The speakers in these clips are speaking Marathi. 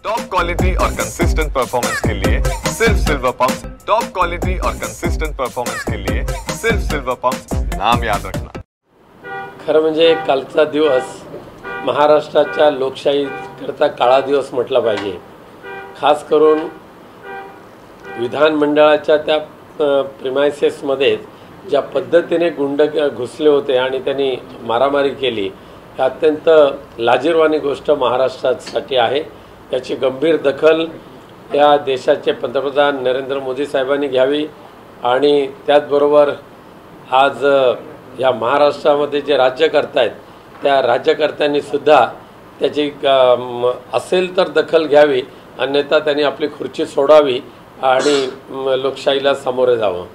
टॉप क्वालिटी और कंसिस्टेंट परफॉर्मेंस के लिए सिर्फ सिल्वर पंप्स। टॉप क्वालिटी और कंसिस्टेंट परफॉर्मेंस के लिए सिर्फ सिल्वर पंप्स, नाम याद रखना। खरं म्हणजे कालचा दिवस महाराष्ट्राच्या लोकशाहीकरता काळा दिवस म्हटला पाहिजे। खास करून विधानमंडळाच्या त्या प्रिमायसेसमध्ये ज्या पद्धतीने गुंड घुसले होते आणि त्यांनी मारामारी केली, अत्यंत लाजिरवाणी गोष्ट महाराष्ट्रासाठी आहे। याची गंभीर दखल या देशाचे पंतप्रधान नरेंद्र मोदी साहेबांनी घ्यावी आणि त्याचबरोबर आज या महाराष्ट्रामध्ये जे राज्य करतायत त्या राज्यकर्त्यांनी सुद्धा त्याची असेल तर दखल घ्यावी, अन्यथा त्यांनी आपली खुर्ची सोडावी आणि लोकशाहीला सामोरे जावं।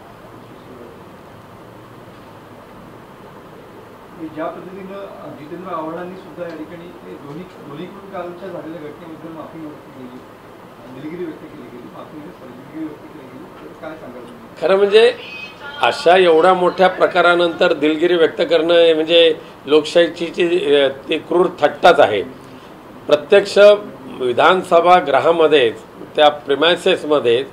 ज्या पद्धतीनं जितेंद्र आव्हाडांनी सुद्धा या ठिकाणी दोन्हीकडून कालच्या झालेल्या घटनेबद्दल माफी केली, दिलगिरी व्यक्त केली गेली, दिलगिरी व्यक्त केली गेली, तर काय सांगाल? खरं म्हणजे अशा एवढ्या मोठ्या प्रकारानंतर दिलगिरी व्यक्त करणं म्हणजे लोकशाहीची ती क्रूर थट्टाच आहे। प्रत्यक्ष विधानसभा गृहामध्ये त्या प्रिमायसेसमध्ये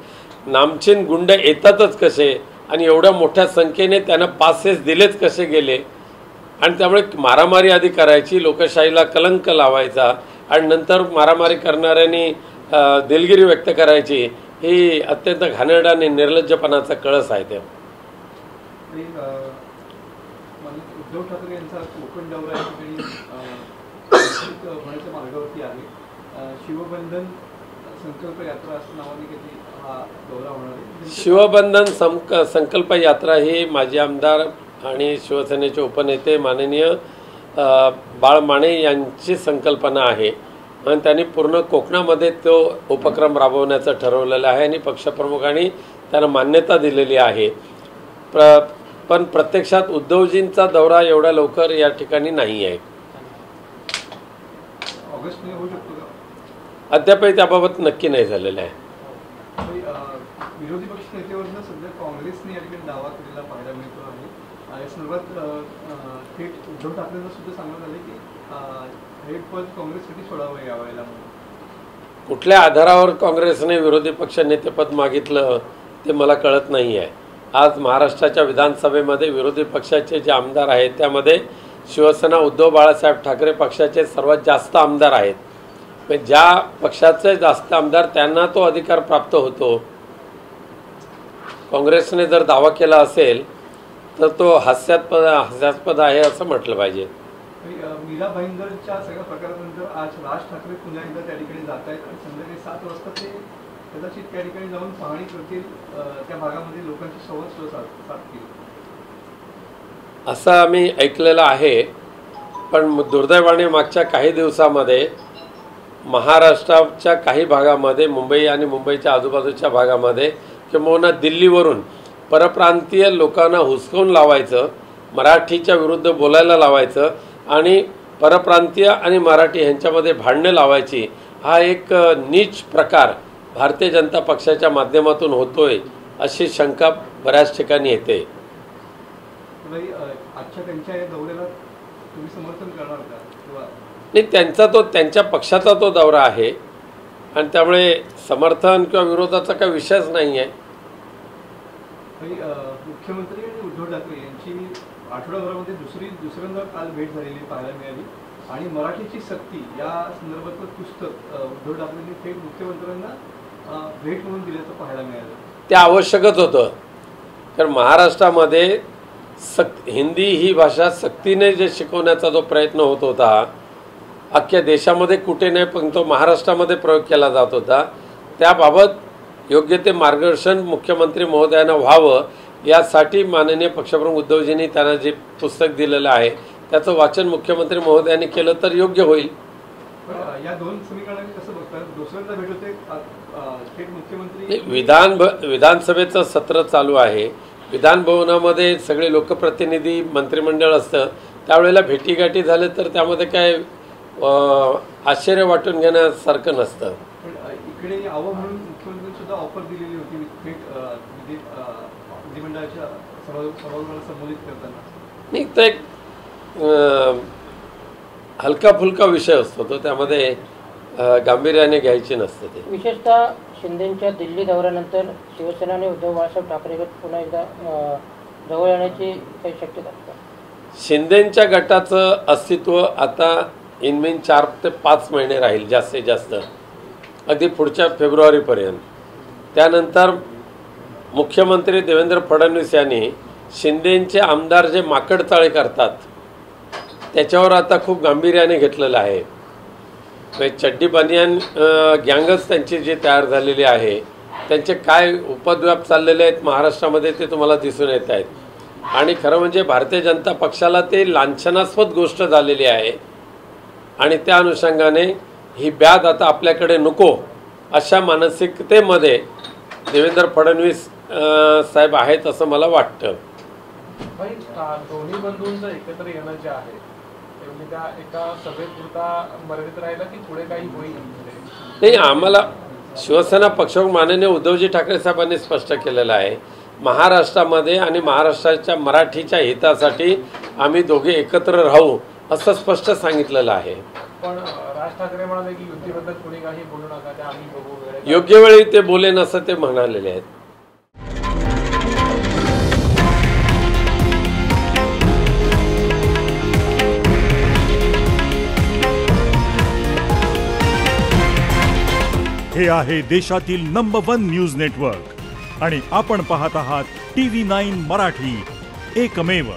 नामचीन गुंड येतातच कसे आणि एवढ्या मोठ्या संख्येने त्यांना पासेस दिलेच कसे गेले आणि त्यामुळे मारामारी आधी करायची, लोकशाहीला कलंक लावायचा आणि नंतर मारामारी करणाऱ्यांनी दिलगिरी व्यक्त करायची, ही अत्यंत घाणेरडा आणि निर्लज्जपणाचा कळस आहे। ते उद्धव ठाकरे यांचा कोकण दौरा होण्याच्या मार्गावरती आहे। शिवबंधन संकल्प यात्रा असं नावाने हा दौरा होणार आहे। शिवबंधन संकल्प यात्रा ही माजी आमदार आणि शिवसेनेचे उपनेते माननीय बाळ माने यांची संकल्पना आहे आणि त्यांनी पूर्ण कोकणामध्ये तो उपक्रम राबवण्याचं ठरवलेलं आहे आणि पक्षप्रमुखांनी त्यांना मान्यता दिलेली आहे। पण प्रत्यक्षात उद्धवजींचा दौरा एवढ्या लवकर या ठिकाणी नाही आहे। ऑगस्टमध्ये होऊ शकतो का? अद्यापही त्याबाबत नक्की नाही झालेलं आहे। विरोधी पक्ष नेत्यावरनं सध्या काँग्रेसने या ठिकाणी दावा केलेला पाहायला मिळतो आहे। या संदर्भात थेट उद्धव ठाकरेंना सुद्धा सांगण्यात आले की हे पद काँग्रेससाठी सोडावं यावेळेला। कुठल्या आधारावर काँग्रेसने विरोधी पक्ष नेतेपद मागितलं ते मला कळत नाही आहे। आज महाराष्ट्राच्या विधानसभेमध्ये विरोधी पक्षाचे जे आमदार आहेत त्यामध्ये शिवसेना उद्धव बाळासाहेब ठाकरे पक्षाचे सर्वात जास्त आमदार आहेत। म्हणजे ज्या पक्षाचे जास्त आमदार त्यांना तो अधिकार प्राप्त होतो। काँग्रेसने जर दावा केला असेल तर तो हास्यास्पद आहे असं म्हटलं पाहिजे। मीरा भाईंदरच्या सगळ्या प्रकारानंतर आज राज ठाकरे पुन्हा एकदा त्या ठिकाणी जात आहेत आणि संध्याकाळी 7 वाजता ते कदाचित त्या ठिकाणी जाऊन पाहणी करतील, त्या भागामध्ये लोकांची संवाद साधतील असं आम्ही ऐकलेलं आहे। पण दुर्दैवाने मागच्या काही दिवसामध्ये महाराष्ट्राच्या काही भागामध्ये, मुंबई आणि मुंबईच्या आजूबाजूच्या भागामध्ये किंवा दिल्लीवरून परप्रांतीय लोकांना हुसकावून लावायचं, मराठीच्या विरुद्ध बोलायला लावायचं आणि परप्रांतीय आणि मराठी यांच्यामध्ये भांडणं लावायची, हा एक नीच प्रकार भारतीय जनता पक्षाच्या माध्यमातून होतोय अशी शंका बऱ्याच ठिकाणी येते। आजच्या त्यांच्या या दौऱ्याला तुम्ही समर्थन करणार का? नाही, त्यांच्या पक्षाचा तो दौरा आहे आणि त्यामुळे समर्थन किंवा विरोधाचा काही विषयच नाही आहे। मुख्यमंत्री आणि उद्धव ठाकरे यांची आठवड्याभरामध्ये दुसऱ्यांदा काल भेट झालेली पाहायला मिळाली आणि मराठीची सक्ती या संदर्भातलं पुस्तक उद्धव ठाकरेंनी थेट मुख्यमंत्र्यांना भेट म्हणून दिल्याचं पाहायला मिळालं। ते आवश्यकच होतं, कारण महाराष्ट्रामध्ये हिंदी ही भाषा सक्तीने जे शिकवण्याचा जो प्रयत्न होत होता, अख्ख्या देशामध्ये कुठे नाही पण तो महाराष्ट्रामध्ये प्रयोग केला जात होता, त्याबाबत योग्य ते मार्गदर्शन मुख्यमंत्री महोदयांना व्हावं यासाठी माननीय पक्षप्रमुख उद्धवजींनी त्यांना जे पुस्तक दिलेलं आहे त्याचं वाचन मुख्यमंत्री महोदयांनी केलं तर योग्य होईल। या दोन समीकरणांनी कसं बघतात? दुसऱ्यांदा भेट होते थेट मुख्यमंत्री, विधानसभेचं सत्र चालू आहे, विधान भवनामध्ये सगळे लोकप्रतिनिधी मंत्रिमंडळ असतं, त्यावेळेला भेटीगाठी झाले तर त्यामध्ये काय आश्चर्य वाटून घेण्यासारखं नसतं। इकडे यावं म्हणून मुख्यमंत्र्यांनी सुद्धा ऑफर दिलेली होती थेट विधिमंडळाच्या सभागृहाला संबोधित करताना। नाही, तर एक हलका फुलका विषय असतो तो, त्यामध्ये गांभीर्याने घ्यायची नसते ते. विशेषतः शिंदेंच्या दिल्ली दौऱ्यानंतर शिवसेना आणि उद्धव बाळासाहेब ठाकरे गट पुन्हा एकदा जवळ येण्याची काही शक्यता आहे? शिंदेंच्या गटाचं अस्तित्व आता इनमीन 4 ते 5 महिने राहील जास्तीत जास्त, अगदी पुढच्या फेब्रुवारीपर्यंत. त्यानंतर मुख्यमंत्री देवेंद्र फडणवीस यांनी शिंदेंचे आमदार जे माकडचाळे करतात त्याच्यावर आता खूप गांभीर्याने घेतलेलं आहे. चड्डी बनियान गँगच त्यांची जी तयार झालेली आहे, त्यांचे काय उपद्व्याप चाललेले आहेत महाराष्ट्रामध्ये ते तुम्हाला दिसून येत आहेत. आणि खरं म्हणजे भारतीय जनता पक्षाला ते लांछनास्पद गोष्ट झालेली आहे आणि त्या अनुषंगाने ही ब्याद आता आपल्याकडे नको अशा मानसिकतेमध्ये देवेंद्र फडणवीस साहेब आहेत असं मला वाटतं. दोन्ही बंधूंचं एकत्र येणं जे आहे त्या एका सभेपुरता मर्यादित राहिला की पुढे काही होईल? नाही, आम्हाला शिवसेना पक्षप्रमुख माननीय उद्धवजी ठाकरे साहेबांनी स्पष्ट केलेलं आहे, महाराष्ट्रामध्ये आणि महाराष्ट्राच्या मराठीच्या हितासाठी आम्ही दोघे एकत्र राहू असं स्पष्ट सांगितलेलं आहे. पण राज ठाकरे म्हणाले की युतीबद्दल कुणी काही बोलू नका, ते आम्ही बघू. योग्य वेळी ते बोलेन असं ते म्हणालेले आहेत. हे आहे देशातील नंबर 1 न्यूज नेटवर्क आणि आपण पाहत आहात TV9 मराठी, एकमेव.